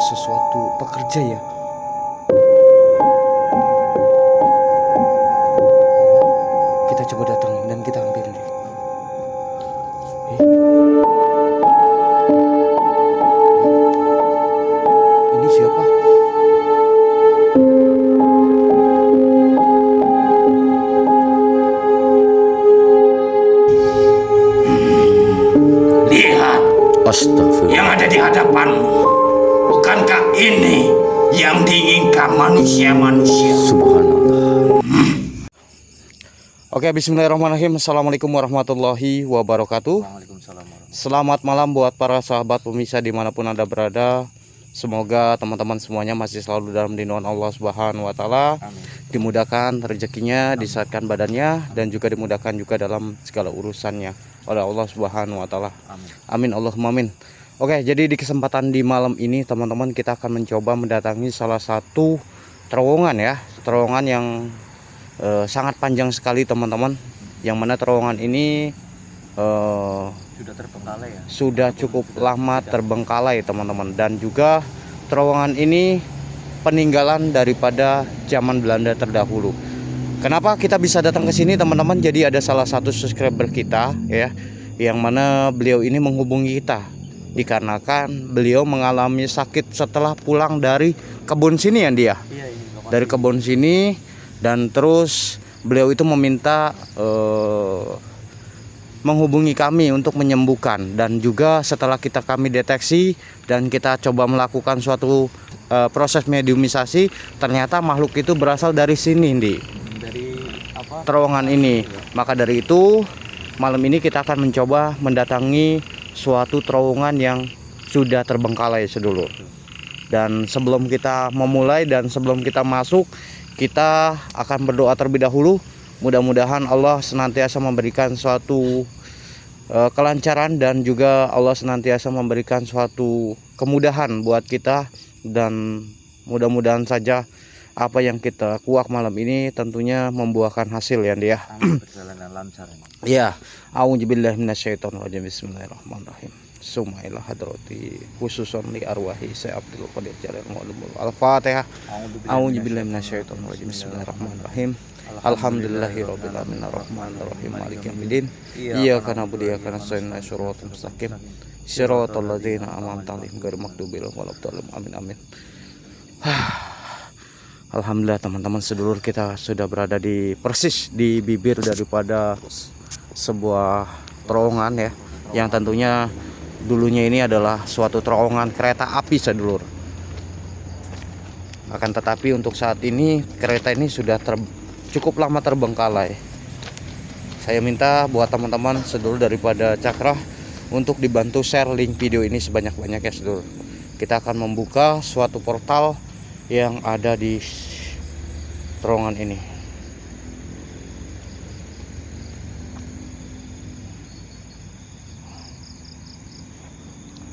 sesuatu pekerja ya. Kita coba datangin dan kita ambil nih. Ini siapa? Lihat, Astagfirullah. yang ada di hadapanmu. Bukankah ini yang diinginkan manusia-manusia? Subhanallah. Oke, bismillahirrahmanirrahim. Assalamualaikum warahmatullahi wabarakatuh. Selamat malam buat para sahabat pemirsa dimanapun Anda berada. Semoga teman-teman semuanya masih selalu dalam lindungan Allah Subhanahu wa Ta'ala. Dimudahkan rezekinya, disehatkan badannya, dan juga dimudahkan juga dalam segala urusannya oleh Allah Subhanahu wa Ta'ala. Amin Allahumma amin. Oke, jadi di kesempatan di malam ini teman-teman, kita akan mencoba mendatangi salah satu terowongan ya. Terowongan yang sangat panjang sekali teman-teman. Yang mana terowongan ini sudah terbengkalai ya. Sudah cukup lama terbengkalai teman-teman. Dan juga terowongan ini peninggalan daripada zaman Belanda terdahulu. Kenapa kita bisa datang ke sini teman-teman? Jadi ada salah satu subscriber kita ya, yang mana beliau ini menghubungi kita dikarenakan beliau mengalami sakit setelah pulang dari kebun sini ya dia. Iya, Dari kebun sini, dan terus beliau itu meminta menghubungi kami untuk menyembuhkan. Dan juga setelah kami deteksi dan kita coba melakukan suatu proses mediumisasi, ternyata makhluk itu berasal dari sini dari apa? Terowongan ini. Maka dari itu malam ini kita akan mencoba mendatangi suatu terowongan yang sudah terbengkalai sedulur. Dan sebelum kita memulai dan sebelum kita masuk, kita akan berdoa terlebih dahulu. Mudah-mudahan Allah senantiasa memberikan suatu kelancaran dan juga Allah senantiasa memberikan suatu kemudahan buat kita. Dan mudah-mudahan saja apa yang kita kuak malam ini tentunya membuahkan hasil ya dia. Perjalanan lancar ini. Ya, a'udzubillahi minasyaitonirrajim. Bismillahirrahmanirrahim. Summa ila hadrati khususan li arwahi Syekh Abdul Qadir Jalal Maulana. Al-Fatihah. A'udzubillahi minasyaitonirrajim. Bismillahirrahmanirrahim. Alhamdulillahirabbil alamin arrahmanirrahim maliki yaumiddin. Iyyaka na'budu wa iyyaka nasta'in ihdinas siratal mustaqim. Siratal ladzina an'amta 'alaihim ghairil maghdubi alaihim waladdallin. Amin amin. Alhamdulillah teman-teman sedulur, kita sudah berada di persis di bibir daripada sebuah terowongan ya, yang tentunya dulunya ini adalah suatu terowongan kereta api sedulur. Akan tetapi untuk saat ini kereta ini sudah cukup lama terbengkalai. Saya minta buat teman-teman sedulur daripada Cakra untuk dibantu share link video ini sebanyak-banyaknya sedulur. Kita akan membuka suatu portal yang ada di terowongan ini.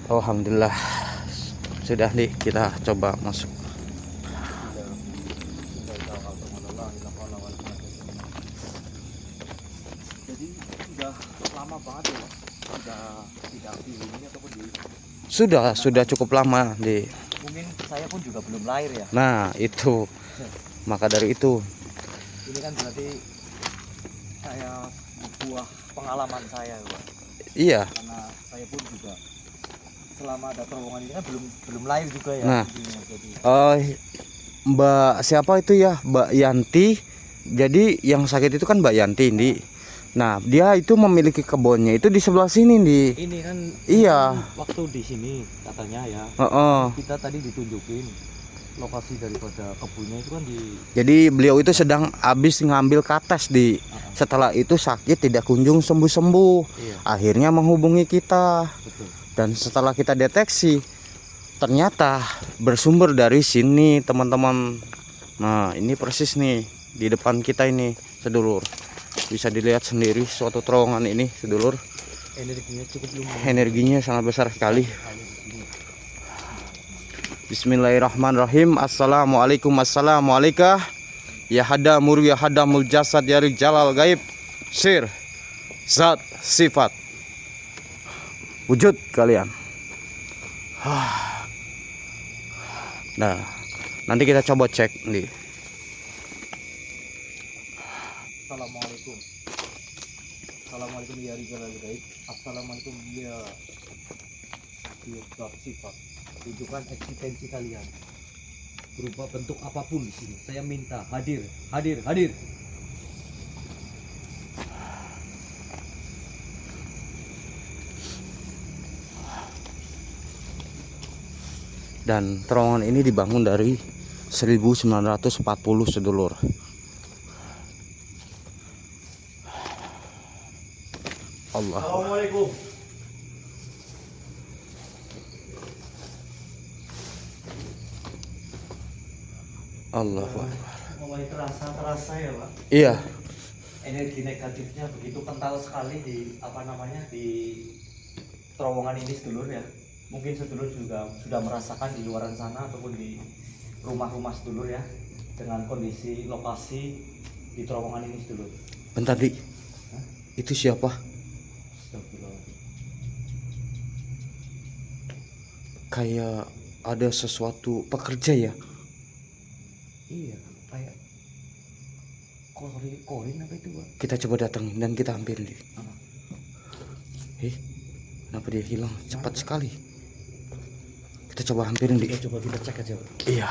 Alhamdulillah sudah nih, kita coba masuk. Jadi sudah lama banget ya, sudah tidak aktif ini ataupun di. Sudah cukup lama di. Mungkin saya pun juga belum lahir ya. Nah itu, maka dari itu. Ini kan berarti saya buah pengalaman saya, Pak. Iya. Karena saya pun juga selama ada terowongan ini kan belum lahir juga ya. Nah, jadi. Mbak siapa itu ya, Mbak Yanti. Jadi yang sakit itu kan Mbak Yanti Ndi. Nah dia itu memiliki kebunnya itu di sebelah sini Ndi. Ini kan Iya. Waktu di sini katanya ya. Kita tadi ditunjukin lokasi daripada kebunnya itu kan di. Jadi beliau itu sedang habis ngambil kates di. Setelah itu sakit tidak kunjung sembuh-sembuh. Iya. Akhirnya menghubungi kita. Betul. Dan setelah kita deteksi, ternyata bersumber dari sini teman-teman. Nah ini persis nih di depan kita ini sedulur. Bisa dilihat sendiri suatu terowongan ini sedulur. Energinya cukup lumayan. Energinya sangat besar sekali. Bismillahirrahmanirrahim. Assalamualaikum. Assalamualaikum. Ya hadamur ya hadamul jasad ya jalal gaib sir zat sifat wujud kalian. Nah, nanti kita coba cek nih. Assalamualaikum. Assalamualaikum ya rijal al-ghaib. Assalamualaikum ya sifat. Tunjukkan eksistensi kalian berupa bentuk apapun di sini. Saya minta hadir, hadir, hadir. Dan terowongan ini dibangun dari 1940 sedulur. Allah. Assalamualaikum. Allah. Mulai terasa ya Pak. Iya. Energi negatifnya begitu kental sekali di di terowongan ini sedulur ya. Mungkin sedulur juga sudah merasakan di luaran sana ataupun di rumah-rumah sedulur ya, dengan kondisi lokasi di terowongan ini sedulur. Bentar, Dik. Itu siapa? Astagfirullahaladzim. Kayak ada sesuatu pekerja ya? Iya, kayak korin apa itu Pak? Kita coba datangin dan kita hampirin, Dik. Kenapa dia hilang cepat sekali? Kita coba hampirin, Dik. Kita cek aja Pak. Iya.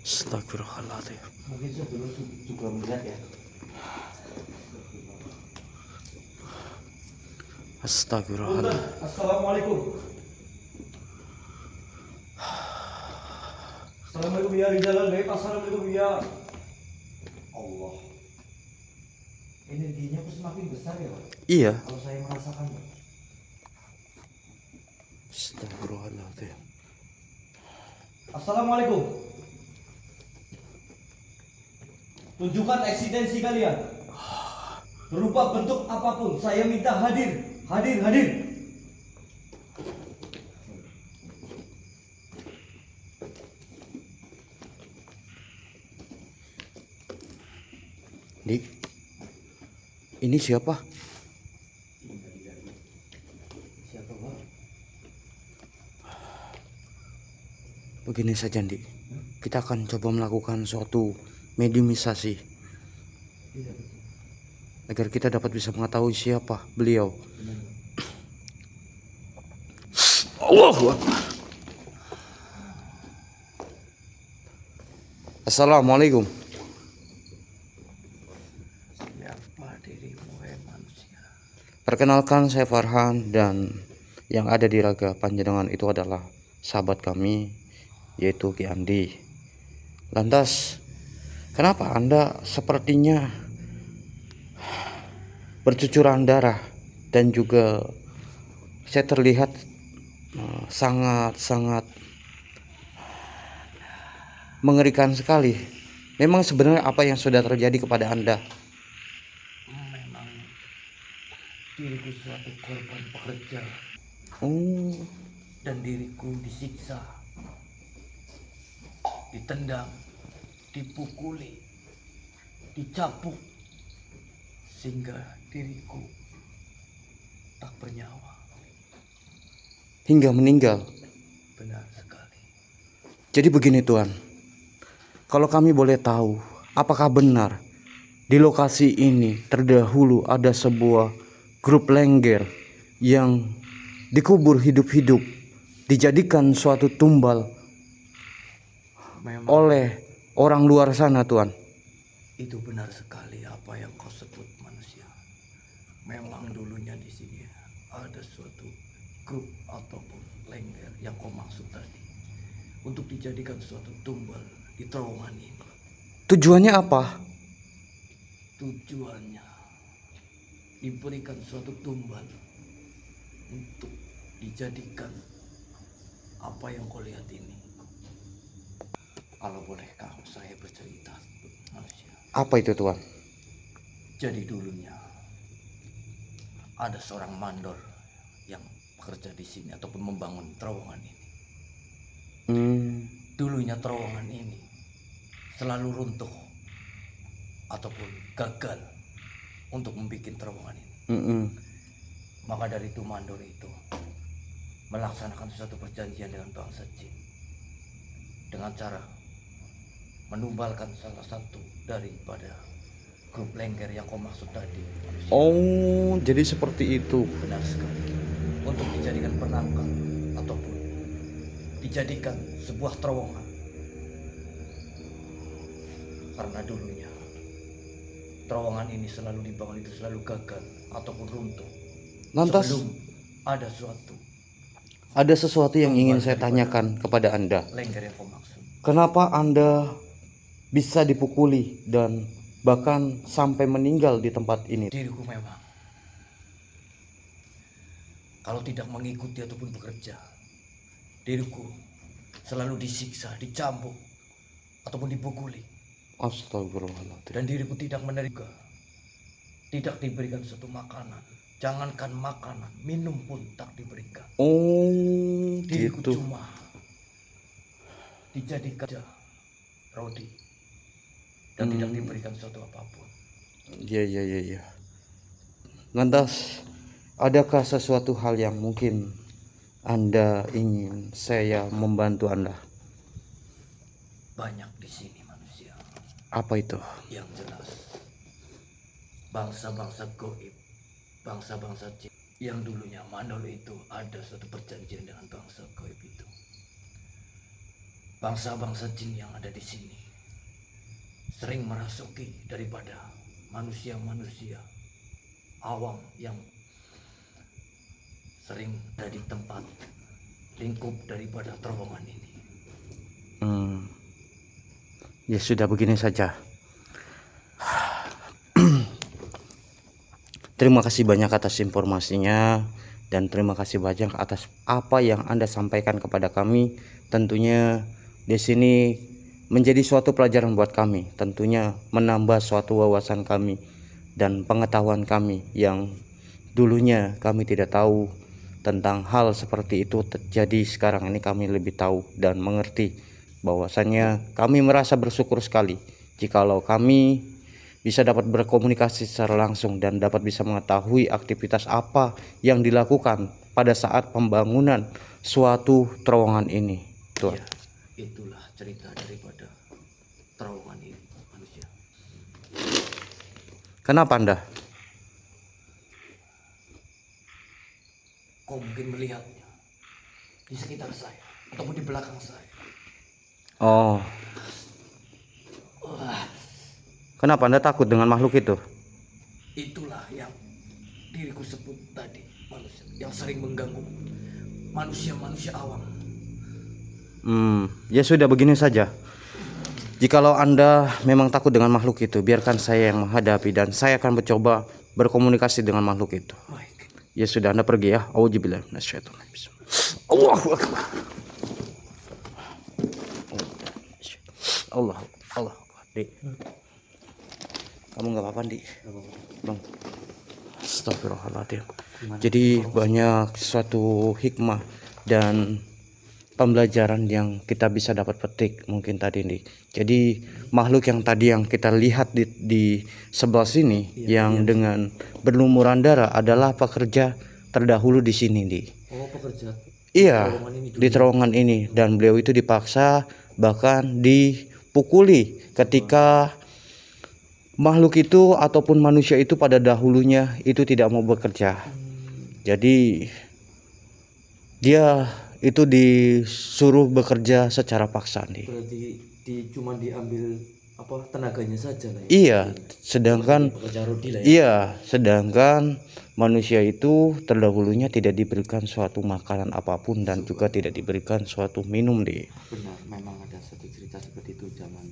Astagfirullahaladzim. Mungkin sedulur juga melihat ya. Astagfirullahaladzim. Assalamualaikum. Assalamualaikum ya rijal al-ghaib. Assalamualaikum ya Allah. Energinya kok semakin besar ya Pak? Iya. Kalau saya merasakan Pak. Astagfirullahaladzim. Assalamualaikum. Tunjukkan eksistensi kalian berupa bentuk apapun. Saya minta hadir, hadir, hadir. Dik, ini siapa? Siapa Pak? Begini saja, Dik. Kita akan coba melakukan suatu mediumisasi Iya. agar kita dapat bisa mengetahui siapa beliau. Allahu Akbar. Assalamualaikum. Siapa dirimu manusia? Perkenalkan, saya Farhan, dan yang ada di raga panjenengan itu adalah sahabat kami, yaitu Ki Andi. Lantas, kenapa Anda sepertinya bercucuran darah dan juga saya terlihat sangat-sangat mengerikan sekali. Memang sebenarnya apa yang sudah terjadi kepada Anda? Memang diriku suatu korban pekerja Oh, dan diriku disiksa, ditendang, dipukuli, dicapuk sehingga diriku tak bernyawa. hingga meninggal. Benar sekali. Jadi begini Tuan, kalau kami boleh tahu, apakah benar di lokasi ini terdahulu ada sebuah grup lengger yang dikubur hidup-hidup, dijadikan suatu tumbal Memang oleh orang luar sana, Tuan? itu benar sekali apa yang kau sebut manusia. Memang dulunya di sini ada suatu grup ataupun lengger yang kau maksud tadi untuk dijadikan suatu tumbal di terowongan ini. Tujuannya apa? Tujuannya diberikan suatu tumbal untuk dijadikan apa yang kau lihat ini. Kalau bolehkah saya bercerita manusia? Apa itu, Tuan? Jadi dulunya ada seorang mandor yang bekerja di sini ataupun membangun terowongan ini. Dulunya terowongan ini selalu runtuh ataupun gagal untuk membuat terowongan ini. Maka dari itu mandor itu melaksanakan suatu perjanjian dengan bangsa jin dengan cara menumbalkan salah satu daripada grup lengger yang kau maksud tadi. Oh, jadi seperti itu. Benar sekali. Untuk dijadikan penangkal ataupun dijadikan sebuah terowongan. Karena dulunya terowongan ini selalu dibangun itu selalu gagal ataupun runtuh. Lantas Sebelum ada sesuatu yang ingin saya tanyakan kepada Anda. lengger yang kau maksud. Kenapa Anda bisa dipukuli dan bahkan sampai meninggal di tempat ini? Diriku memang kalau tidak mengikuti ataupun bekerja, diriku selalu disiksa, dicambuk ataupun dipukuli. Astagfirullahaladzim. Dan diriku tidak menerima, tidak diberikan suatu makanan, jangankan makanan, minum pun tak diberikan. Oh, Diriku gitu. cuma dijadikan rodi dan tidak diberikan suatu apapun. Iya. Lantas, adakah sesuatu hal yang mungkin Anda ingin saya membantu Anda? Banyak di sini manusia. Apa itu? Yang jelas, bangsa-bangsa goib, bangsa-bangsa jin yang dulunya Mandor itu ada suatu perjanjian dengan bangsa goib itu. Bangsa-bangsa jin yang ada di sini sering merasuki daripada manusia-manusia awam yang sering ada di tempat lingkup daripada terowongan ini. Ya sudah, begini saja. Terima kasih banyak atas informasinya dan terima kasih banyak atas apa yang Anda sampaikan kepada kami. Tentunya di sini menjadi suatu pelajaran buat kami. Tentunya menambah suatu wawasan kami dan pengetahuan kami yang dulunya kami tidak tahu tentang hal seperti itu terjadi. Sekarang ini kami lebih tahu dan mengerti bahwasannya kami merasa bersyukur sekali jikalau kami bisa dapat berkomunikasi secara langsung dan dapat bisa mengetahui aktivitas apa yang dilakukan pada saat pembangunan suatu terowongan ini. Tuhan. Ya, itulah cerita daripada terowongan ini manusia. Kenapa Anda? Kau mungkin melihatnya di sekitar saya ataupun di belakang saya. Oh. Kenapa Anda takut dengan makhluk itu? Itulah yang diriku sebut tadi, manusia yang sering mengganggu manusia-manusia awam. Ya sudah, begini saja. Jikalau Anda memang takut dengan makhluk itu, biarkan saya yang menghadapi dan saya akan mencoba berkomunikasi dengan makhluk itu. Baik. Ya sudah, Anda pergi ya. Auzubillahi minasyaitonir rajim. Allahu akbar. Allah. Dik. Kamu nggak apa-apa, Dik? Bang. Astagfirullahaladzim. Jadi banyak suatu hikmah dan pembelajaran yang kita bisa dapat petik mungkin tadi nih. Jadi makhluk yang tadi yang kita lihat di sebelah sini yang dengan berlumuran darah adalah pekerja terdahulu di sini nih. Oh, pekerja. Iya, Terowongan ini dulu. di terowongan ini dan beliau itu dipaksa bahkan dipukuli ketika makhluk itu ataupun manusia itu pada dahulunya itu tidak mau bekerja. Jadi dia itu disuruh bekerja secara paksa nih. Berarti cuma diambil apa tenaganya saja lah ya. Iya, sedangkan Pekerja rodi lah ya. iya, sedangkan manusia itu terdahulunya tidak diberikan suatu makanan apapun dan juga tidak diberikan suatu minum deh. Benar, memang ada satu cerita seperti itu zaman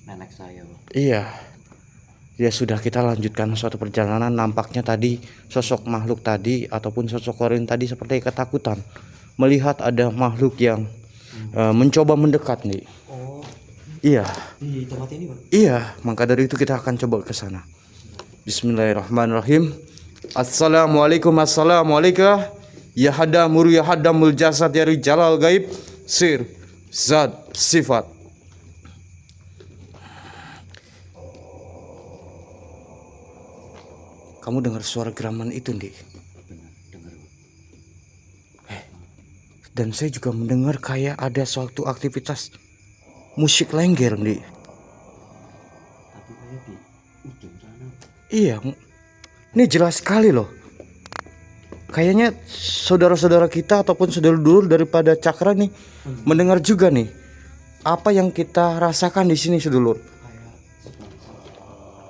nenek saya, Bang. Iya. Ya sudah, kita lanjutkan suatu perjalanan. Nampaknya tadi sosok makhluk tadi ataupun sosok korin tadi seperti ketakutan melihat ada makhluk yang mencoba mendekat nih. Oh, Iya. di tempat ini, Bang. Iya, maka dari itu kita akan coba ke sana. Bismillahirrahmanirrahim. Assalamualaikum ya hadamur ya hadamul jasad ya rijalal gaib sir zat sifat. Kamu dengar suara geraman itu, Dik? Benar, dengar, Bang. Dan saya juga mendengar kayak ada suatu aktivitas musik lengger, Di. Tapi kayak di ujung sana. Iya, ini jelas sekali loh. Kayaknya saudara-saudara kita ataupun saudara dulur daripada Cakra nih mendengar juga nih apa yang kita rasakan di sini, sedulur. Kayak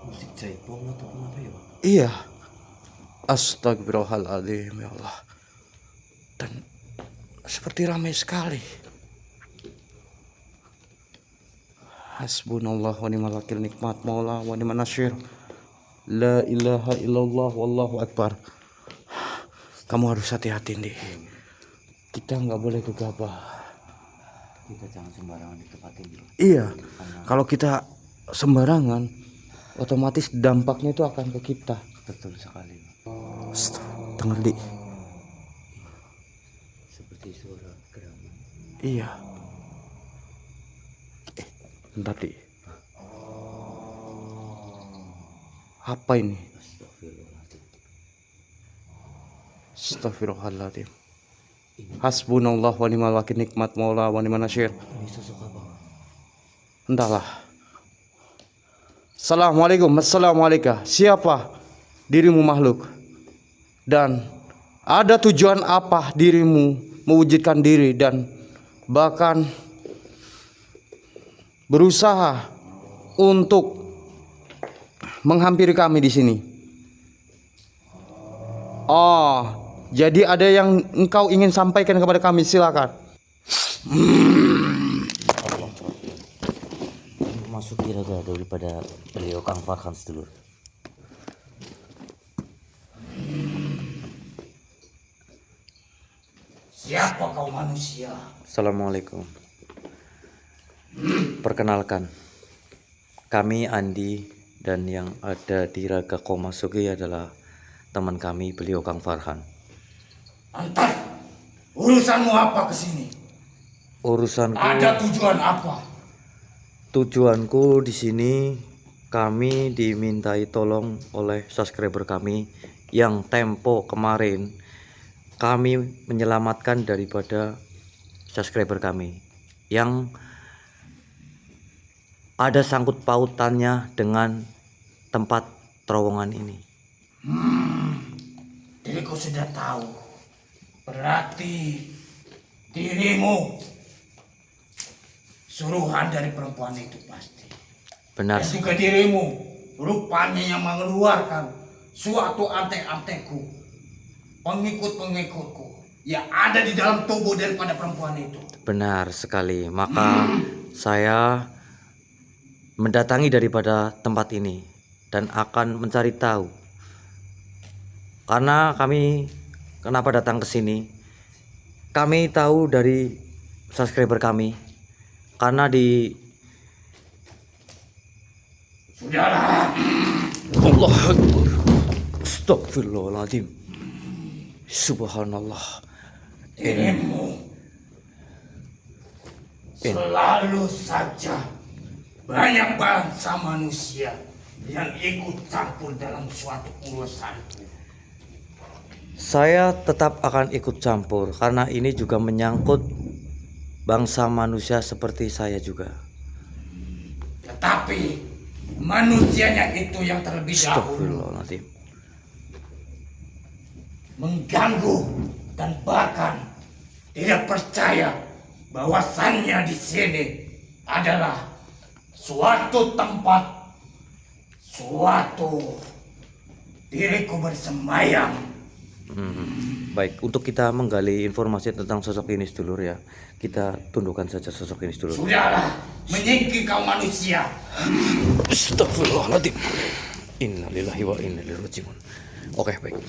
musik jaipong ataupun apa ya, Pak? Iya. Astagfirullahaladzim, ya Allah. Dan seperti ramai sekali. Hasbunallah wa ni'mal wakil, nikmat maula wa ni'man nasyir. La ilaha illallah wallahu akbar. Kamu harus hati-hati, Di. Kita nggak boleh gegabah. Kita jangan sembarangan di tempat ini. Iya. Kalau kita sembarangan, otomatis dampaknya itu akan ke kita. Betul sekali. Dengar, Di. Seperti suara geraman. Iya. Bentar, Di. Apa ini? Astagfirullahaladzim. Hasbunallah wa ni'mal wakil, nikmat maula wa ni'man nasyir. Ini sosok apa? Entahlah. Assalamualaikum. Siapa dirimu makhluk? Dan ada tujuan apa dirimu mewujudkan diri dan bahkan berusaha untuk menghampiri kami di sini? Oh, jadi ada yang engkau ingin sampaikan kepada kami, silakan. Masuk kira-kira daripada beliau Kang Farhan, sedulur. Siapa kau manusia? Assalamualaikum. Perkenalkan, kami Andi dan yang ada di Raga Komasugi adalah teman kami, beliau Kang Farhan. Antar, urusanmu apa kesini? Urusanku, Ada tujuan apa? tujuanku di sini, kami dimintai tolong oleh subscriber kami yang tempo kemarin kami menyelamatkan daripada subscriber kami yang ada sangkut pautannya dengan tempat terowongan ini. Diriku sudah tahu. Berarti dirimu suruhan dari perempuan itu pasti. Benar, Dan juga dirimu rupanya yang mengeluarkan suatu antek-antekku, pengikut-pengikutku yang ada di dalam tubuh daripada perempuan itu. benar sekali. Maka saya mendatangi daripada tempat ini dan akan mencari tahu. Karena kami kenapa datang ke sini? Kami tahu dari subscriber kami karena di Sudahlah. Allah Akbar. Astagfirullahaladzim. Subhanallah. Dirimu selalu saja banyak bangsa manusia yang ikut campur dalam suatu urusanku. saya tetap akan ikut campur karena ini juga menyangkut bangsa manusia seperti saya juga. Tetapi manusianya itu yang terlebih dahulu Astagfirullahaladzim. mengganggu dan bahkan tidak percaya bahwasannya di sini adalah suatu tempat, suatu diriku bersemayam. Baik, untuk kita menggali informasi tentang sosok ini sedulur ya, kita tundukkan saja sosok ini sedulur. Sudahlah, menyingkir kau manusia. Astagfirullahaladzim. Innalillahi wa inna ilaihi raji'un. Oke, baik.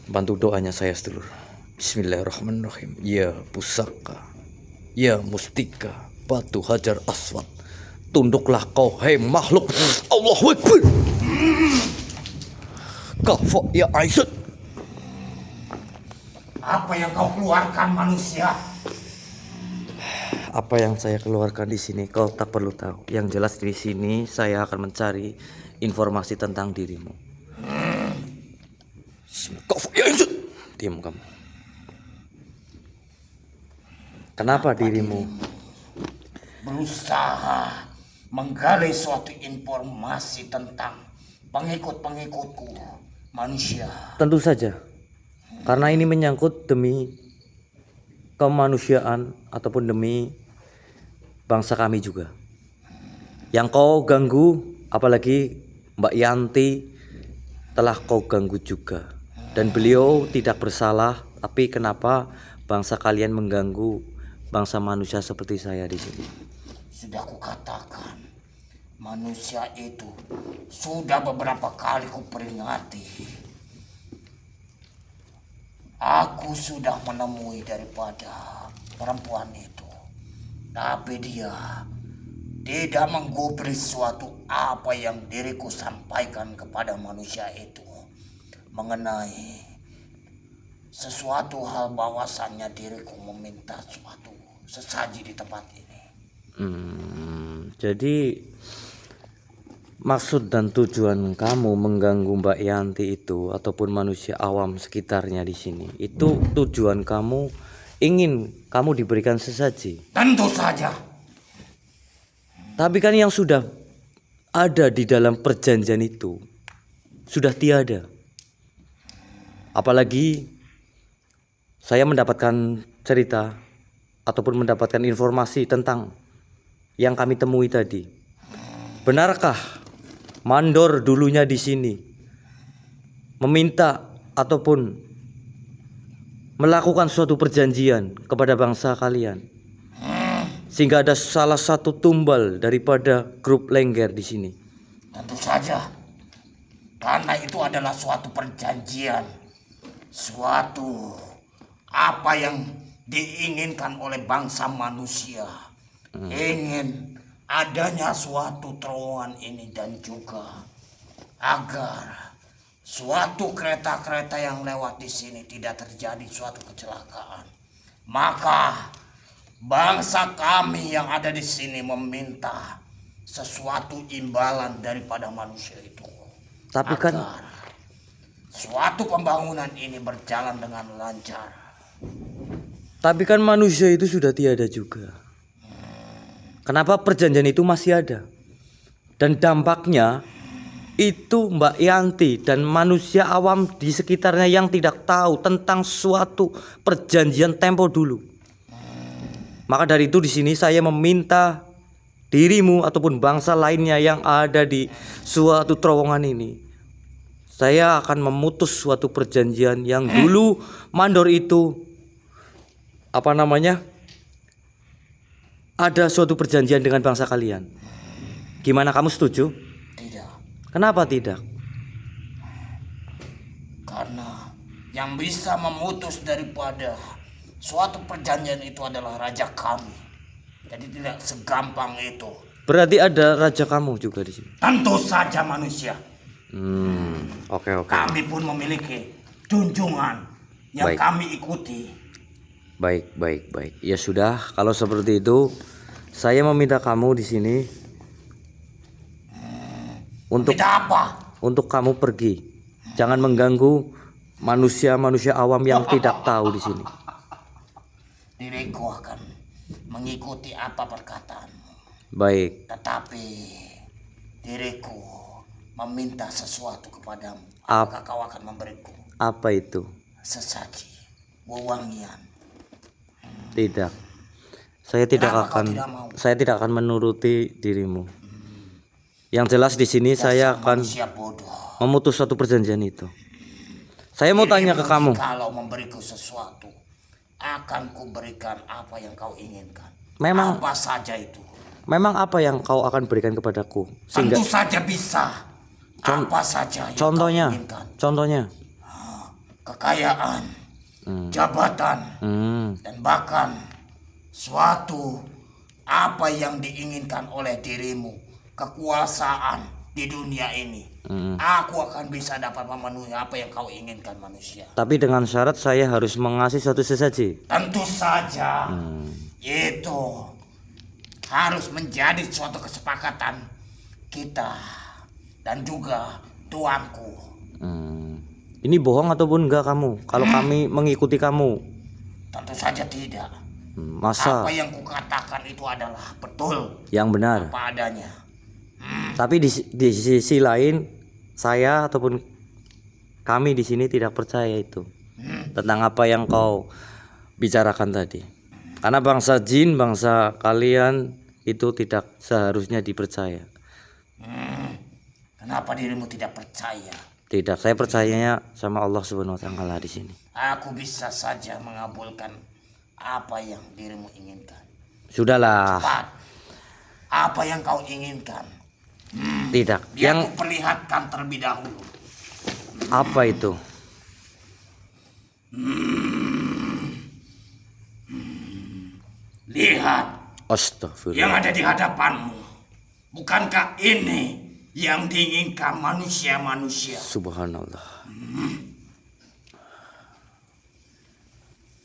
Bantu doanya saya sedulur. Bismillahirrahmanirrahim. Ya pusaka, ya mustika, batu hajar aswad, tunduklah kau hei makhluk. Allahu Akbar. Kafa ya Aisyah. Apa yang kau keluarkan manusia? Apa yang saya keluarkan di sini kau tak perlu tahu. Yang jelas di sini saya akan mencari informasi tentang dirimu. Kafa ya Aisyah. Diam kamu. Kenapa dirimu berusaha menggali suatu informasi tentang pengikut-pengikutku manusia. Tentu saja, karena ini menyangkut demi kemanusiaan ataupun demi bangsa kami juga. Yang kau ganggu, apalagi Mbak Yanti telah kau ganggu juga. Dan beliau tidak bersalah, tapi kenapa bangsa kalian mengganggu bangsa manusia seperti saya di sini? Sudah kukatakan, manusia itu sudah beberapa kali kuperingati. Aku sudah menemui daripada perempuan itu, tapi dia tidak menggubris suatu apa yang diriku sampaikan kepada manusia itu mengenai sesuatu hal bahwasannya diriku meminta suatu sesaji di tempat ini. Jadi maksud dan tujuan kamu mengganggu Mbak Yanti itu ataupun manusia awam sekitarnya di sini, itu tujuan kamu ingin kamu diberikan sesaji? Tentu saja. Tapi kan yang sudah ada di dalam perjanjian itu sudah tiada. Apalagi saya mendapatkan cerita ataupun mendapatkan informasi tentang yang kami temui tadi. Benarkah mandor dulunya di sini meminta ataupun melakukan suatu perjanjian kepada bangsa kalian? Sehingga ada salah satu tumbal daripada grup Lengger di sini. Tentu saja. Karena itu adalah suatu perjanjian. Suatu apa yang diinginkan oleh bangsa manusia. Ingin adanya suatu terowongan ini dan juga agar suatu kereta-kereta yang lewat di sini tidak terjadi suatu kecelakaan. Maka bangsa kami yang ada di sini meminta sesuatu imbalan daripada manusia itu. Tapi kan agar suatu pembangunan ini berjalan dengan lancar. Tapi kan manusia itu sudah tiada juga. Kenapa perjanjian itu masih ada? Dan dampaknya itu Mbak Yanti dan manusia awam di sekitarnya yang tidak tahu tentang suatu perjanjian tempo dulu. Maka dari itu di sini saya meminta dirimu ataupun bangsa lainnya yang ada di suatu terowongan ini, saya akan memutus suatu perjanjian yang dulu mandor itu ada suatu perjanjian dengan bangsa kalian. Gimana, kamu setuju? Tidak. Kenapa tidak? Karena yang bisa memutus daripada suatu perjanjian itu adalah raja kami. Jadi tidak segampang itu. Berarti ada raja kamu juga di sini. Tentu saja manusia. Oke. Kami pun memiliki junjungan yang Baik. kami ikuti. Baik. Ya sudah, kalau seperti itu saya meminta kamu di sini untuk Tidak apa? untuk kamu pergi. Jangan mengganggu manusia awam yang tidak tahu di sini. Diriku akan mengikuti apa perkataanmu. Baik. Tetapi diriku meminta sesuatu kepadamu. Apa? Apakah kau akan memberiku Apa itu? sesaji, wewangian? Tidak. Saya tidak Kenapa kau akan tidak mau? saya tidak akan menuruti dirimu. Yang jelas di sini saya akan Manusia bodoh. memutus satu perjanjian itu. Saya mau tanya ke kamu. Kalau memberiku sesuatu, akan kuberikan apa yang kau inginkan. Memang Apa saja itu. memang apa yang kau akan berikan kepadaku? Sehingga Tentu saja bisa. Apa saja yang contohnya, kau inginkan. contohnya. Kekayaan, jabatan, dan bahkan suatu apa yang diinginkan oleh dirimu, kekuasaan di dunia ini. Aku akan bisa dapat memenuhi apa yang kau inginkan, manusia. Tapi dengan syarat saya harus mengasih satu sesaji. Tentu saja itu harus menjadi suatu kesepakatan kita dan juga tuanku. Ini bohong ataupun enggak kamu? Kalau kami mengikuti kamu, Tentu saja tidak. Masa Apa yang kukatakan itu adalah betul, yang benar. apa adanya. Tapi di sisi lain saya ataupun kami di sini tidak percaya itu tentang apa yang kau bicarakan tadi. Karena bangsa jin, bangsa kalian itu tidak seharusnya dipercaya. Kenapa dirimu tidak percaya? Tidak, saya percayanya sama Allah Subhanahu wa taala di sini. Aku bisa saja mengabulkan apa yang dirimu inginkan. Sudahlah, Cepat. Apa yang kau inginkan? tidak. Biar Yang aku perlihatkan terlebih dahulu. apa itu? Lihat yang Astagfirullah. ada di hadapanmu. Bukankah ini yang diinginkan manusia-manusia? Subhanallah.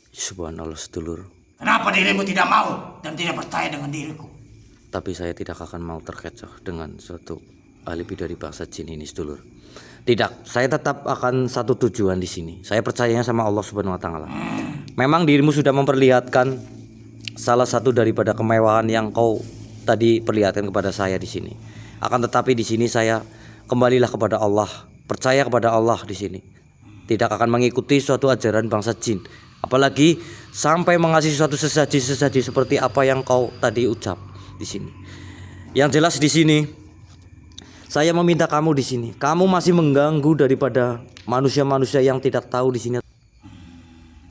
Subhanallah sedulur. Kenapa dirimu tidak mau dan tidak percaya dengan diriku? Tapi saya tidak akan mau terkecoh dengan suatu alibi dari bangsa jin ini sedulur. Tidak, saya tetap akan satu tujuan di sini. Saya percayanya sama Allah Subhanahu wa taala. Memang dirimu sudah memperlihatkan salah satu daripada kemewahan yang kau tadi perlihatkan kepada saya di sini. Akan tetapi di sini saya kembalilah kepada Allah, percaya kepada Allah di sini. Tidak akan mengikuti suatu ajaran bangsa jin. Apalagi sampai mengasih suatu sesaji-sesaji seperti apa yang kau tadi ucap di sini. Yang jelas di sini saya meminta kamu di sini. Kamu masih mengganggu daripada manusia-manusia yang tidak tahu di sini.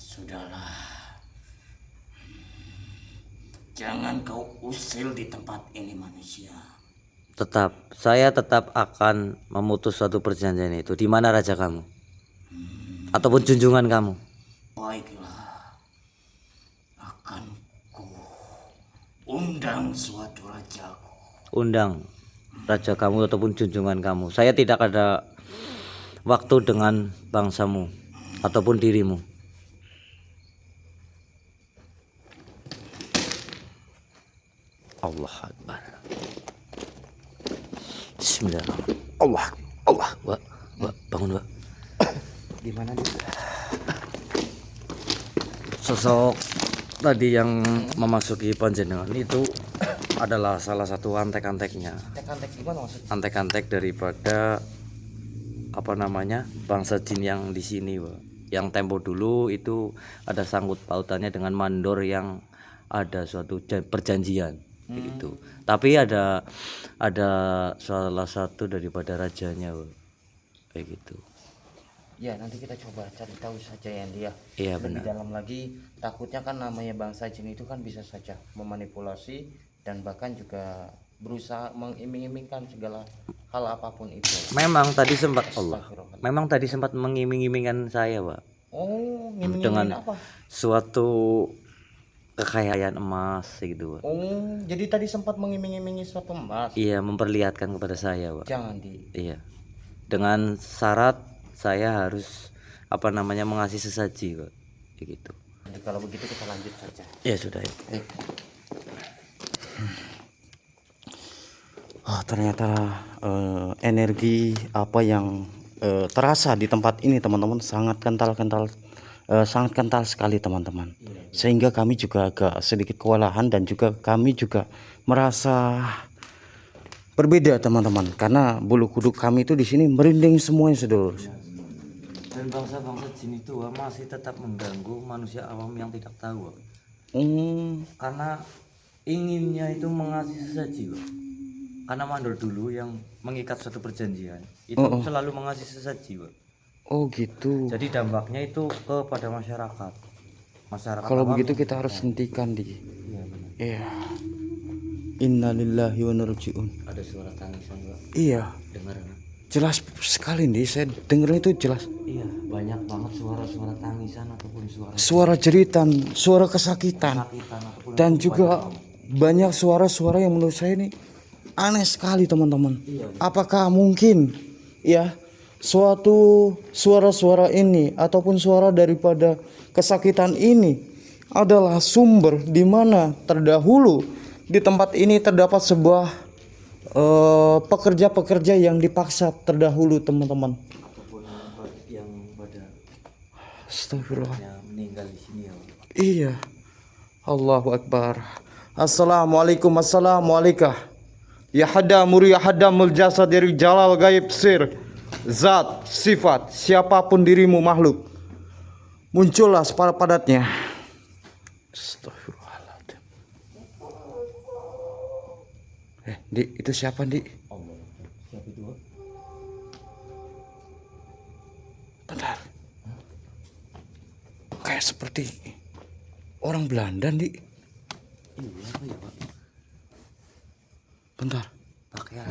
Sudahlah. Jangan kau usil di tempat ini manusia. Saya tetap akan memutus suatu perjanjian itu. Di mana raja kamu? Ataupun junjungan kamu? Baiklah. Akan ku undang suatu rajaku. Undang raja kamu ataupun junjungan kamu. Saya tidak ada waktu dengan bangsamu ataupun dirimu. Allah Akbar. Bismillahirrahmanirrahim. Allah. Wak, bangun, Wak. Gimana nih? Sosok tadi yang memasuki panjenengan itu adalah salah satu antek-anteknya. Antek gimana maksudnya? Antek-antek daripada apa namanya bangsa jin yang di sini, Wak. Yang tempo dulu itu ada sangkut pautannya dengan mandor yang ada suatu perjanjian begitu. Tapi ada salah satu daripada rajanya, Wak. Kayak gitu. Ya nanti kita coba cari tahu saja ya dia. Iya, Lebih benar. dalam lagi, takutnya kan namanya bangsa jin itu kan bisa saja memanipulasi dan bahkan juga berusaha mengiming-imingkan segala hal apapun itu. Memang tadi sempat Astagfirullah. Memang tadi sempat mengiming-imingkan saya, Pak. Oh, Dengan ngiming-ngimingin apa? suatu kekayaan emas gitu, Pak. Oh, jadi tadi sempat mengiming-imingi suatu emas. Iya, memperlihatkan kepada saya, Pak. Jangan di. Iya. Dengan syarat saya harus apa namanya mengasih sesaji, Pak. Begitu. Jadi kalau begitu kita lanjut saja. Ya sudah ya. Oh, ternyata energi apa yang terasa di tempat ini teman-teman sangat kental sekali teman-teman. Sehingga kami juga agak sedikit kewalahan dan juga kami juga merasa berbeda teman-teman, karena bulu kuduk kami itu di sini merinding semuanya sedulur. Dan bangsa-bangsa jin itu masih tetap mengganggu manusia awam yang tidak tahu, Pak. Karena inginnya itu mengasih sesaji, Pak. Karena mandor dulu yang mengikat suatu perjanjian itu selalu mengasih sesaji, Pak. Oh gitu. Jadi dampaknya itu kepada masyarakat. Kalau awam begitu yang kita harus hentikan di. Iya benar. Iya. Innalillahi wa inna ilaihi raji'un. Ada suara tangisan, Pak. Iya. Dengar nggak? Jelas sekali nih, saya dengerin itu jelas. Iya, banyak banget suara-suara tangisan ataupun suara Suara jeritan, suara kesakitan, kesakitan ataupun dan juga banyak suara-suara yang menurut saya ini aneh sekali teman-teman. Apakah mungkin ya suatu suara-suara ini ataupun suara daripada kesakitan ini adalah sumber di mana terdahulu di tempat ini terdapat sebuah pekerja-pekerja yang dipaksa terdahulu teman-teman. ataupun yang pada Astagfirullah. yang meninggal di sini ya, Pak. Iya. Allahu Akbar. Assalamualaikum, assalamualaikum. Ya hadamur ya hadamul jasad dari jalal gaib sir. Zat, sifat, siapapun dirimu makhluk. Muncullah sepadat-padatnya. Astagfirullahaladzim. Di, itu siapa, Di? Allah. Siapa itu? Bentar. Kayak seperti orang Belanda, Di. Iya apa ya Pak? Bentar. Pakaian.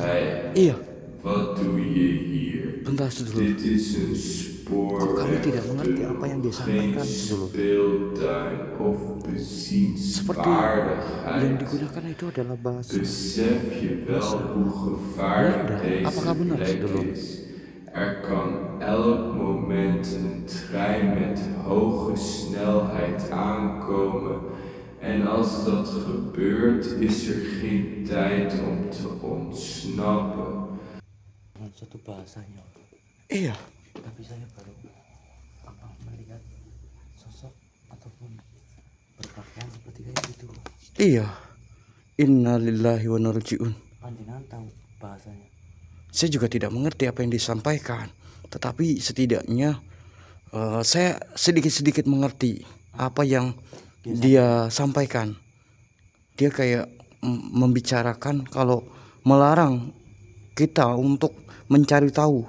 Iya, Wat doe je hier? bentar sedulur. Dit is een spoor. Kok kami tidak mengerti apa yang dia sampaikan, Geen sedulur? speeltuin of Seperti yang bezienswaardigheid. digunakan itu adalah bahasa Besef je wel hoe gevaarlijk Belanda. Apakah deze benar, plek sedulur? is? Er kan elk moment een trein met hoge snelheid aankomen. En als dat gebeurt, is er geen tijd om te ontsnappen. Dengan satu bahasanya. Iya. Tapi saya baru melihat sosok ataupun berpakaian seperti kayak gitu. Iya. Innalillahi wa inna ilaihi raji'un. Panjenengan tahu bahasanya? Saya juga tidak mengerti apa yang disampaikan, tetapi setidaknya saya sedikit-sedikit mengerti apa yang dia sampaikan. Dia kayak membicarakan kalau melarang kita untuk mencari tahu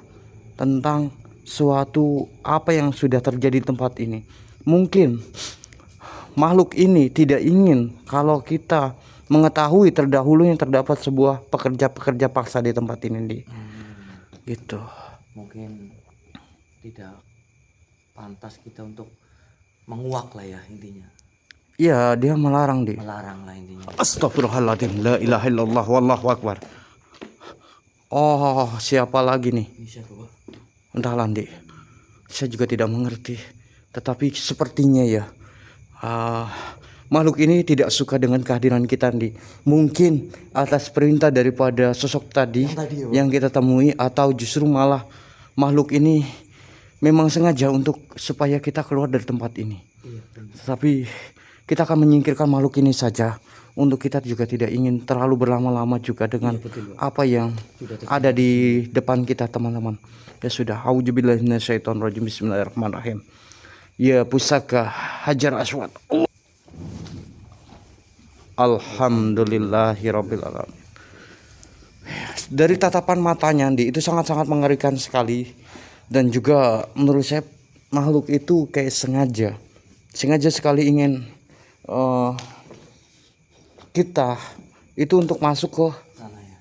tentang suatu apa yang sudah terjadi di tempat ini. Mungkin makhluk ini tidak ingin kalau kita mengetahui terdahulu yang terdapat sebuah pekerja-pekerja paksa di tempat ini, Di. Gitu. Mungkin tidak pantas kita untuk menguak lah ya intinya. Iya, dia melarang, Di. Melarang lah intinya. Astagfirullahaladzim, la ilaha illallah, wallahu akbar. Oh, siapa lagi nih? Ini siapa Pak? Entahlah, Di. Saya juga tidak mengerti. Tetapi sepertinya ya, makhluk ini tidak suka dengan kehadiran kita, Di. Mungkin atas perintah daripada sosok tadi yang kita temui, atau justru malah makhluk ini memang sengaja untuk supaya kita keluar dari tempat ini. Iya, benar. Tetapi kita akan menyingkirkan makhluk ini saja. Untuk kita juga tidak ingin terlalu berlama-lama juga dengan apa yang ada di depan kita, teman-teman. Ya sudah, auzubillahi minasyaitonirrajim. Bismillahirrahmanirrahim. Ya pusaka Hajar Aswad. Alhamdulillahirabbil alamin. Dari tatapan matanya, Di, itu sangat-sangat mengerikan sekali. Dan juga menurut saya makhluk itu kayak sengaja sekali ingin kita itu untuk masuk ke Sana ya.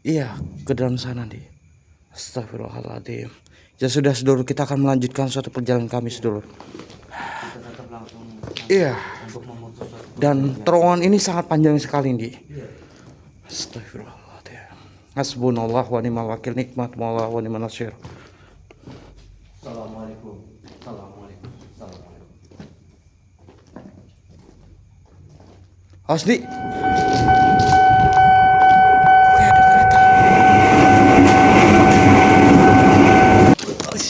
iya, ke dalam sana, Di. Astagfirullahaladzim. Ya sudah, sedulur, kita akan melanjutkan suatu perjalanan kami, sedulur. Kita tetap langsung Iya. untuk memutus suatu Dan terowongan ini sangat panjang sekali, Di. Astagfirullahaladzim. Hasbunallah wa ni'mal wakil, nikmat maula wa ni'man nasir. Assalamualaikum. Assalamualaikum. Assalamualaikum. Awas, Di. Oke, ada kereta. Awas.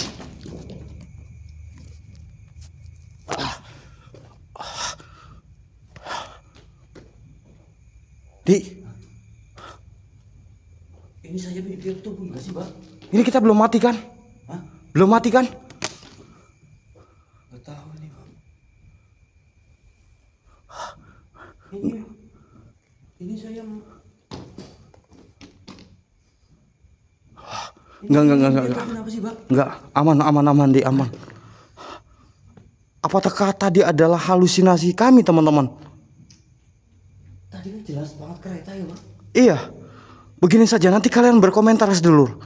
Di, Ini saya biar tubuh nggak sih Pak? ini kita belum mati kan? Hah? Belum mati kan? Nggak tahu nih Pak. Ini saya Enggak. Kenapa sih Pak? Enggak, aman, Di, aman. Apakah tadi adalah halusinasi kami, teman-teman? Tadi kan jelas banget kereta ya Pak. Iya. Begini saja, nanti kalian berkomentar, sedulur.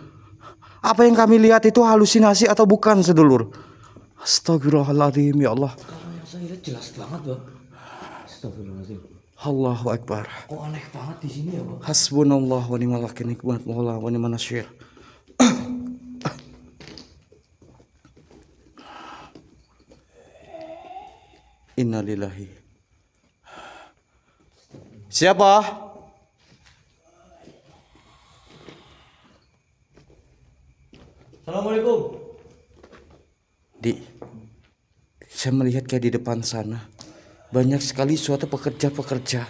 Apa yang kami lihat itu halusinasi atau bukan, sedulur? Astagfirullahaladzim, ya Allah. Kalau yang saya lihat jelas banget Pak. Astagfirullahaladzim. Allahu Akbar. Kok aneh banget di sini ya Pak? Hasbunallah wa ni'mal wakil, nikmat maula wa ni'man nasir. Innalillahi. Siapa? Assalamualaikum. Di, saya melihat kayak di depan sana banyak sekali suatu pekerja-pekerja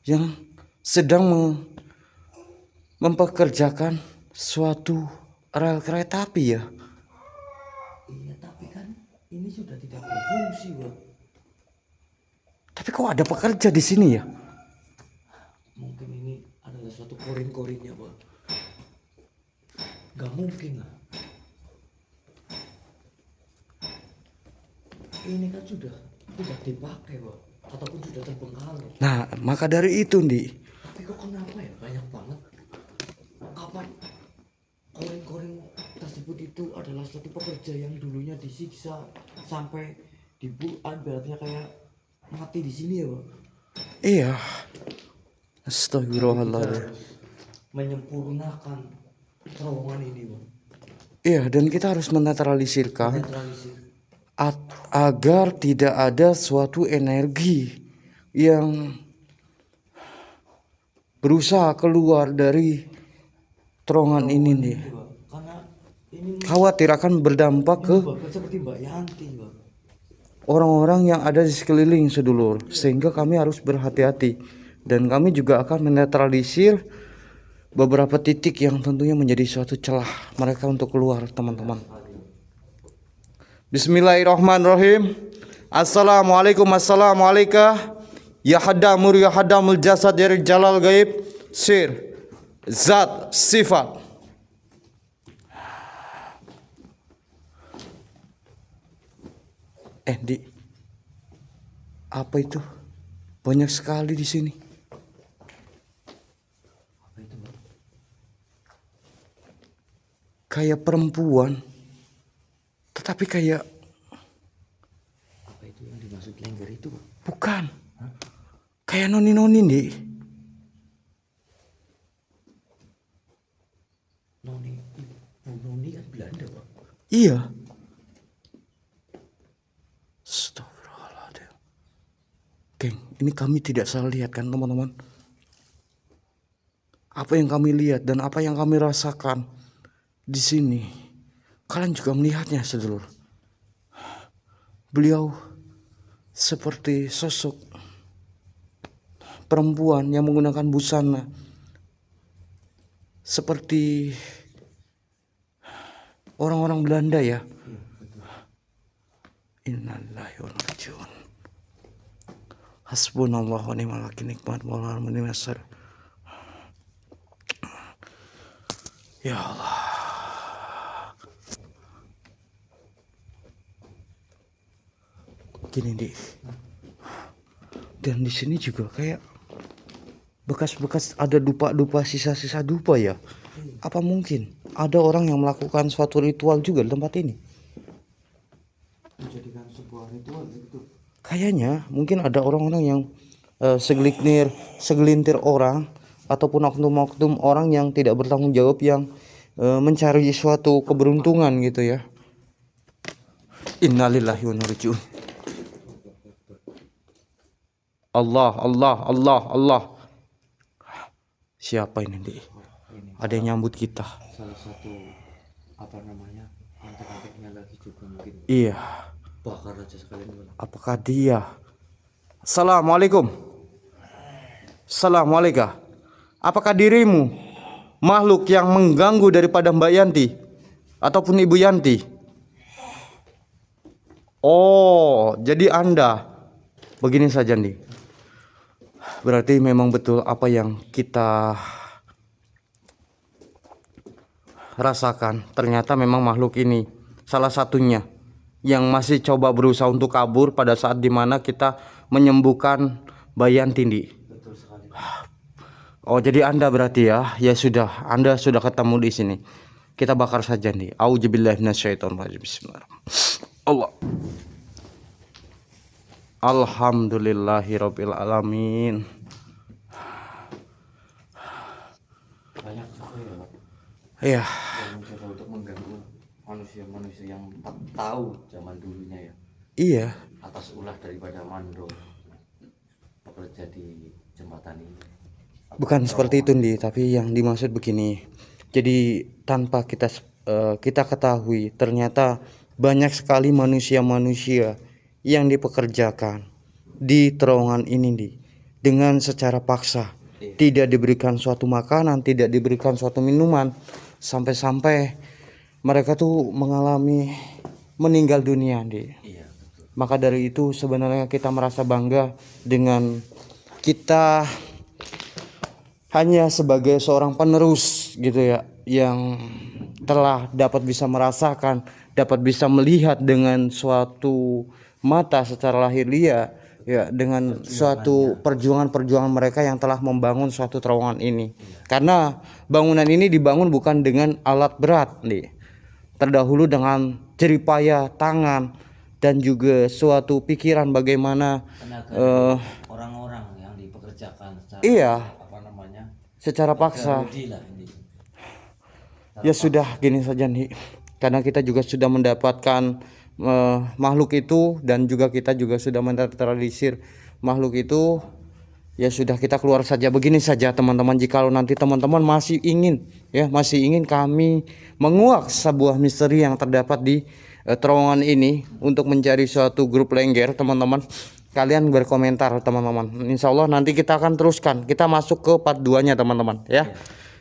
yang sedang mempekerjakan suatu rel kereta api ya. Iya, tapi kan ini sudah tidak berfungsi, Bang. Tapi kok ada pekerja di sini ya? Mungkin ini adalah suatu korin-korinnya, Bang. Gak mungkin lah. Ini kan sudah tidak dipakai, Bang. Ataupun sudah terbengkalai. Nah, maka dari itu, Ndi. Tapi kok kenapa ya banyak banget? Apa korin-korin tersebut itu adalah suatu pekerja yang dulunya disiksa sampai berarti kayak mati di sini ya, Bang? Iya. Astagfirullahaladzim. Menyempurnakan terowongan ini, Bang. Iya, dan kita harus menetralisirkan Netralisir. agar tidak ada suatu energi yang berusaha keluar dari terowongan ini nih. Bang. Karena ini Khawatir akan berdampak ke bahkan seperti Mbak Yanti, Bang. orang-orang yang ada di sekeliling sedulur, sehingga kami harus berhati-hati dan kami juga akan menetralisir beberapa titik yang tentunya menjadi suatu celah mereka untuk keluar, teman-teman. Bismillahirrahmanirrahim. Assalamualaikum ya hadamul jasad ya jalal gaib sir zat sifat. Di apa itu? Banyak sekali di sini. Apa itu, Bang? Kayak perempuan, tetapi kayak Apa itu yang dimaksud lengger itu, Bang? bukan. Kayak noni-noni, Di. Noni kan Belanda, Bang. Iya. Astagfirullahaladzim. Geng, ini kami tidak salah lihat kan, teman-teman? Apa yang kami lihat dan apa yang kami rasakan di sini, kalian juga melihatnya, sedulur. Beliau seperti sosok perempuan yang menggunakan busana seperti orang-orang Belanda ya. Innalillahi wa inna ilaihi raji'un. Hasbunallahu wa ni'mal wakil, nikmat maula wa ni'mas nasir. Ya Allah. Gini, Di. Dan di sini juga kayak bekas-bekas ada dupa-dupa, sisa-sisa dupa ya. Apa mungkin ada orang yang melakukan suatu ritual juga di tempat ini? Menjadikan sebuah ritual gitu. Kayaknya mungkin ada orang-orang yang segelintir orang ataupun oknum-oknum orang yang tidak bertanggung jawab yang mencari suatu keberuntungan gitu ya. Innalillahi wa inna ilaihi raji'un. Allah. Siapa ini, Di? Ada yang nyambut kita. Salah satu apa namanya? Antek-anteknya lagi juga mungkin. Iya. Bakar aja sekalian, Bang. Apakah dia? Assalamualaikum. Assalamualaikum. Apakah dirimu makhluk yang mengganggu daripada Mbak Yanti ataupun Ibu Yanti? Oh, jadi Anda. Begini saja nih. Berarti memang betul apa yang kita rasakan. Ternyata memang makhluk ini salah satunya yang masih coba berusaha untuk kabur pada saat dimana kita menyembuhkan Mbak Yanti, Di. Betul sekali. Oh, jadi Anda berarti ya. Ya sudah, Anda sudah ketemu di sini. Kita bakar saja nih. Auzubillahi minasyaitonirrajim. Bismillahirrahmanirrahim. Allah. Alhamdulillahirabbil alamin. Banyak juga ya, Bang, Iya. yang mencoba untuk mengganggu manusia-manusia yang tak tahu zaman dulunya ya, Iya. atas ulah daripada Mandor bekerja di jembatan ini. Bukan seperti itu, Ndi, tapi yang dimaksud begini. Jadi tanpa kita ketahui ternyata banyak sekali manusia-manusia yang dipekerjakan di terowongan ini nih dengan secara paksa. Tidak diberikan suatu makanan, tidak diberikan suatu minuman, sampai-sampai mereka tuh mengalami meninggal dunia nih. Maka dari itu sebenarnya kita merasa bangga dengan kita hanya sebagai seorang penerus gitu ya, yang telah dapat bisa merasakan, dapat bisa melihat dengan suatu mata secara lahiriah ya, dengan suatu perjuangan mereka yang telah membangun suatu terowongan ini. Karena bangunan ini dibangun bukan dengan alat berat nih, terdahulu dengan jeripaya tangan dan juga suatu pikiran bagaimana orang-orang yang dipekerjakan secara iya, secara lah paksa. ini. Ya sudah gini saja nih, karena kita juga sudah mendapatkan makhluk itu, dan juga kita juga sudah menetralisir makhluk itu. Ya sudah, kita keluar saja. Begini saja teman-teman, jikalau nanti teman-teman masih ingin kami menguak sebuah misteri yang terdapat di terowongan ini untuk mencari suatu grup lengger, teman-teman, kalian berkomentar teman-teman. Insya Allah nanti kita akan teruskan, kita masuk ke part 2 nya teman-teman ya.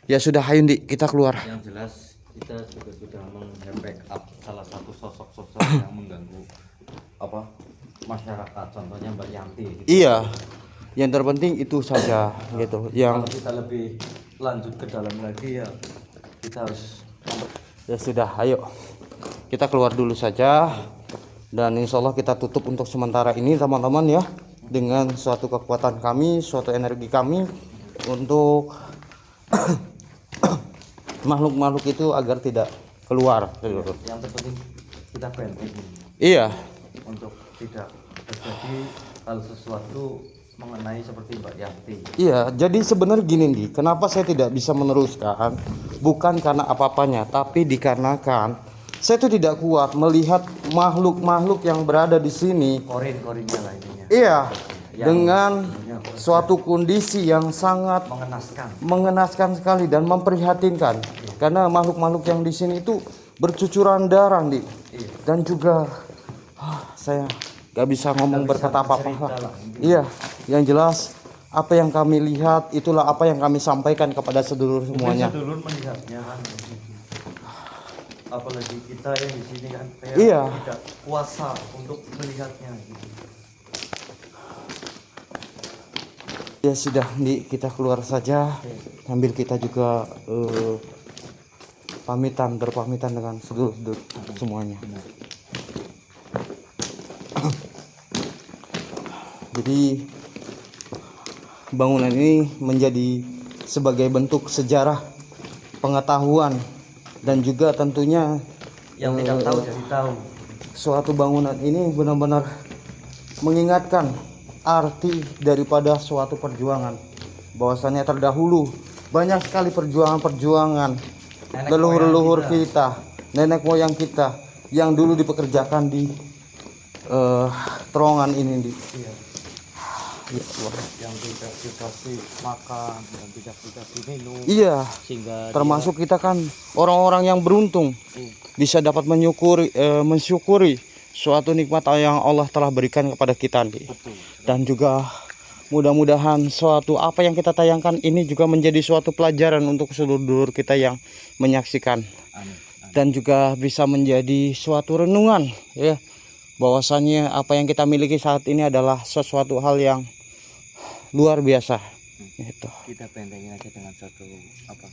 Ya sudah, ayo Ndi, kita keluar. Yang jelas kita juga sudah meng-backup salah satu sosok-sosok yang mengganggu masyarakat, contohnya Mbak Yanti gitu. Iya, yang terpenting itu saja gitu. Yang Kalau kita lebih lanjut ke dalam lagi ya kita harus ya sudah, ayo kita keluar dulu saja, dan insya Allah kita tutup untuk sementara ini teman-teman ya, dengan suatu kekuatan kami, suatu energi kami untuk makhluk-makhluk itu agar tidak keluar. yang terpenting kita benteng Iya, untuk tidak terjadi hal sesuatu mengenai seperti Mbak Yanti. iya. Jadi sebenarnya gini nih, kenapa saya tidak bisa meneruskan? Bukan karena apa-apanya, tapi dikarenakan saya tuh tidak kuat melihat makhluk-makhluk yang berada di sini. Korin-korinnya lah ininya. Iya, dengan suatu kondisi yang sangat mengenaskan sekali dan memprihatinkan. Karena makhluk-makhluk yang di sini itu bercucuran darah, Di. Dan juga saya gak bisa ngomong berkata apa-apa. Iya, yang jelas apa yang kami lihat itulah apa yang kami sampaikan kepada sedulur semuanya. Sedulur melihatnya kan, apalagi kita yang di sini kan kayak Iya. tidak kuasa untuk melihatnya gitu. Ya sudah, Di, kita keluar saja sambil kita juga berpamitan dengan sedulur semuanya. Jadi bangunan ini menjadi sebagai bentuk sejarah, pengetahuan, dan juga tentunya Yang tidak tahu jadi tahu. suatu bangunan ini benar-benar mengingatkan arti daripada suatu perjuangan, bahwasannya terdahulu banyak sekali perjuangan leluhur-leluhur kita, nenek moyang kita yang dulu dipekerjakan di terowongan ini. Iya. Ya Allah. Yang tidak dikasih makan, yang tidak dikasih minum, Iya, sehingga termasuk kita kan orang-orang yang beruntung bisa dapat mensyukuri suatu nikmat yang Allah telah berikan kepada kita, Di. Dan juga mudah-mudahan suatu apa yang kita tayangkan ini juga menjadi suatu pelajaran untuk seluruh kita yang menyaksikan. Dan juga bisa menjadi suatu renungan ya, bahwasannya apa yang kita miliki saat ini adalah sesuatu hal yang luar biasa. Gitu. Kita bentengin aja dengan satu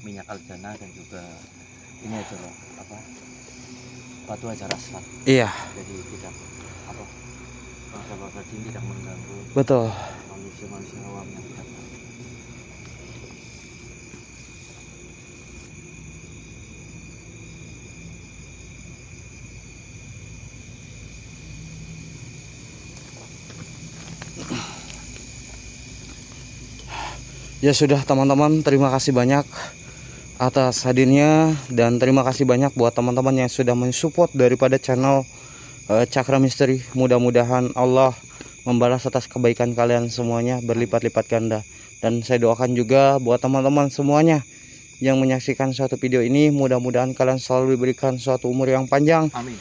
minyak aljana dan juga ini aja loh batu aja rasat. Iya, Jadi tidak bangsa-bangsa jin tidak mengganggu betul. manusia-manusia awam yang tidak tahu. Ya sudah teman-teman, terima kasih banyak atas hadirnya, dan terima kasih banyak buat teman-teman yang sudah mensupport daripada channel Cakra Misteri. Mudah-mudahan Allah membalas atas kebaikan kalian semuanya berlipat-lipat ganda. Dan saya doakan juga buat teman-teman semuanya yang menyaksikan suatu video ini, mudah-mudahan kalian selalu diberikan suatu umur yang panjang. Amin.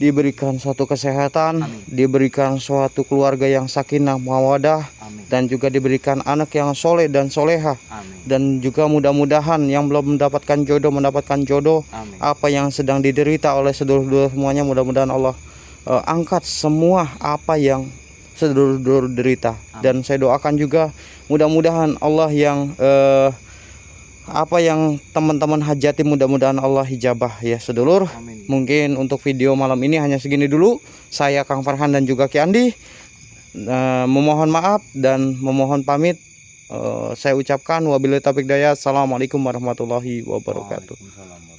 diberikan suatu kesehatan, diberikan suatu keluarga yang sakinah mawadah, Amin. dan juga diberikan anak yang soleh dan soleha. Amin. Dan juga mudah-mudahan yang belum mendapatkan jodoh. Amin. Apa yang sedang diderita oleh sedulur-sedulur semuanya, mudah-mudahan Allah angkat semua apa yang sedulur-sedulur derita. Dan saya doakan juga mudah-mudahan Allah yang apa yang teman-teman hajati, mudah-mudahan Allah hijabah ya sedulur. Amin. Mungkin untuk video malam ini hanya segini dulu. Saya Kang Farhan dan juga Ki Andi memohon maaf dan memohon pamit. Saya ucapkan wabillahi taufiq hidayah. Assalamualaikum warahmatullahi wabarakatuh. Waalaikumsalam.